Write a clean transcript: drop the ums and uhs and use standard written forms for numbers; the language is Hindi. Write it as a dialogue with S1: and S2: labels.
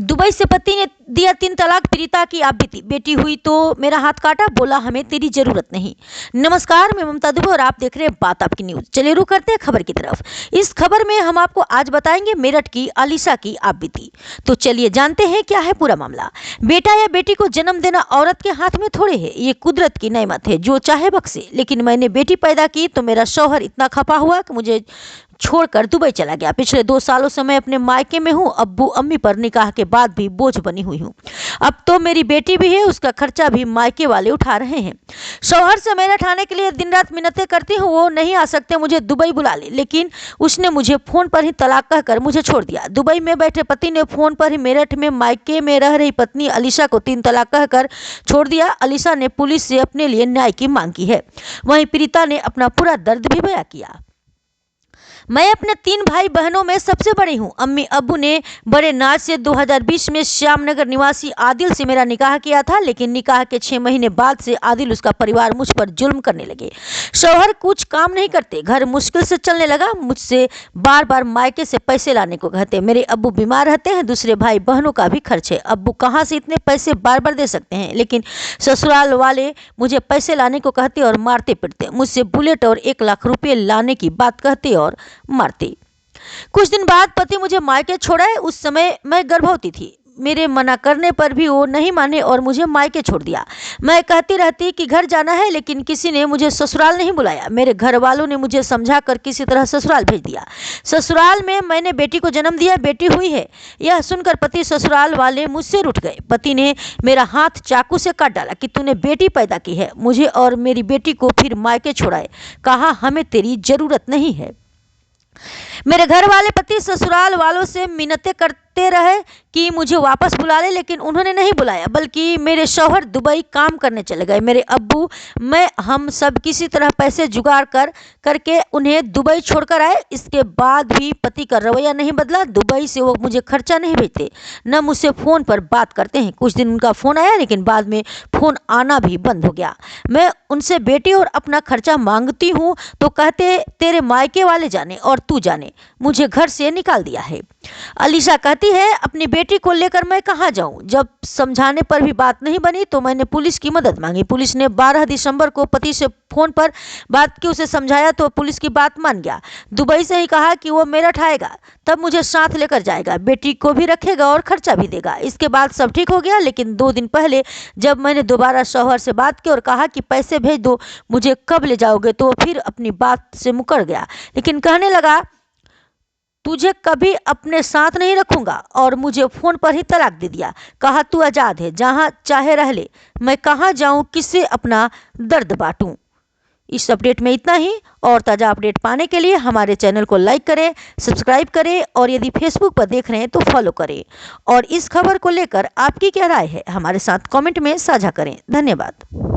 S1: दुबई से पति ने दिया 3 तलाक, पीड़िता की आप बीती। बेटी हुई तो मेरा हाथ काटा, बोला हमें तेरी जरूरत नहीं। नमस्कार, मैं ममता दुबे और आप देख रहे हैं बात आपकी न्यूज। चलिए रुक करते हैं खबर की तरफ। इस खबर में हम आपको आज बताएंगे मेरठ की अलीशा की आप बीती। तो चलिए जानते हैं क्या है पूरा मामला। बेटा या बेटी को जन्म देना औरत के हाथ में थोड़े है, ये कुदरत की नेमत है, जो चाहे बख्शे। लेकिन मैंने बेटी पैदा की तो मेरा शौहर इतना खपा हुआ कि मुझे छोड़कर दुबई चला गया। पिछले 2 सालों से मैं अपने मायके में हूँ। अब्बू अम्मी पर निकाह के बाद भी बोझ बनी हुई हूँ। अब तो मेरी बेटी भी है, उसका खर्चा भी मायके वाले उठा रहे हैं। शौहर से मेरठ आने के लिए दिन रात मिन्नतें करती हूँ, वो नहीं आ सकते, मुझे दुबई बुला ले, लेकिन उसने मुझे फोन पर ही तलाक कहकर मुझे छोड़ दिया। दुबई में बैठे पति ने फोन पर ही मेरठ में मायके में रह रही पत्नी अलीशा को 3 तलाक कहकर छोड़ दिया। अलीशा ने पुलिस से अपने लिए न्याय की मांग की है। वहीं पीड़िता ने अपना पूरा दर्द भी बयां किया। मैं अपने 3 भाई बहनों में सबसे बड़ी हूँ। अम्मी अब्बू ने बड़े नाज से 2020 में श्यामनगर निवासी आदिल से मेरा निकाह किया था, लेकिन निकाह के 6 महीने बाद से आदिल उसका परिवार मुझ पर जुल्म करने लगे। शौहर कुछ काम नहीं करते, घर मुश्किल से चलने लगा। मुझसे बार बार मायके से पैसे लाने को कहते। मेरे अब्बू बीमार रहते हैं, दूसरे भाई बहनों का भी खर्च है। अब्बू कहाँ से इतने पैसे बार बार दे सकते हैं, लेकिन ससुराल वाले मुझे पैसे लाने को कहते और मारते पीटते। मुझसे बुलेट और 1 लाख रुपये लाने की बात कहते और मारती। कुछ दिन बाद पति मुझे मायके छोड़ाए। उस समय मैं गर्भवती थी। मेरे मना करने पर भी वो नहीं माने और मुझे मायके छोड़ दिया। मैं कहती रहती कि घर जाना है, लेकिन किसी ने मुझे ससुराल नहीं बुलाया। मेरे घर वालों ने मुझे समझाकर किसी तरह ससुराल भेज दिया। ससुराल में मैंने बेटी को जन्म दिया, बेटी हुई है। यह सुनकर पति ससुराल वाले मुझसे रूठ गए। पति ने मेरा हाथ चाकू से काट डाला कि तूने बेटी पैदा की है। मुझे और मेरी बेटी को फिर मायके छोड़ाए, कहा हमें तेरी जरूरत नहीं है। मेरे घर वाले पति ससुराल वालों से मिन्नतें करते रहे कि मुझे वापस बुला ले, लेकिन उन्होंने नहीं बुलाया, बल्कि मेरे शौहर दुबई काम करने चले गए। मेरे अब्बू मैं हम सब किसी तरह पैसे जुगाड़ करके उन्हें दुबई छोड़कर आए। इसके बाद भी पति का रवैया नहीं बदला। दुबई से वो मुझे खर्चा नहीं भेजते, न मुझसे फ़ोन पर बात करते हैं। कुछ दिन उनका फ़ोन आया, लेकिन बाद में फ़ोन आना भी बंद हो गया। मैं उनसे बेटी और अपना खर्चा मांगती हूँ तो कहते तेरे मायके वाले जाने और तू जाने, मुझे घर से निकाल दिया है। अलीशा कहती है अपनी बेटी को लेकर मैं कहाँ जाऊं। जब समझाने पर भी बात नहीं बनी तो मैंने पुलिस की मदद मांगी। पुलिस ने 12 दिसंबर को पति से फोन पर बात की, उसे समझाया तो पुलिस की बात मान गया। दुबई से ही कहा कि वो मेरठ आएगा, तब मुझे साथ लेकर जाएगा, बेटी को भी रखेगा और खर्चा भी देगा। इसके बाद सब ठीक हो गया। लेकिन 2 दिन पहले जब मैंने दोबारा शौहर से बात की और कहा कि पैसे भेज दो, मुझे कब ले जाओगे, तो फिर अपनी बात से मुकर गया। लेकिन कहने लगा तुझे कभी अपने साथ नहीं रखूंगा, और मुझे फोन पर ही तलाक दे दिया। कहा तू आज़ाद है, जहां चाहे रह ले, मैं कहां जाऊं, किससे अपना दर्द बांटूं। इस अपडेट में इतना ही। और ताज़ा अपडेट पाने के लिए हमारे चैनल को लाइक करें, सब्सक्राइब करें, और यदि फेसबुक पर देख रहे हैं तो फॉलो करें। और इस खबर को लेकर आपकी क्या राय है हमारे साथ कमेंट में साझा करें। धन्यवाद।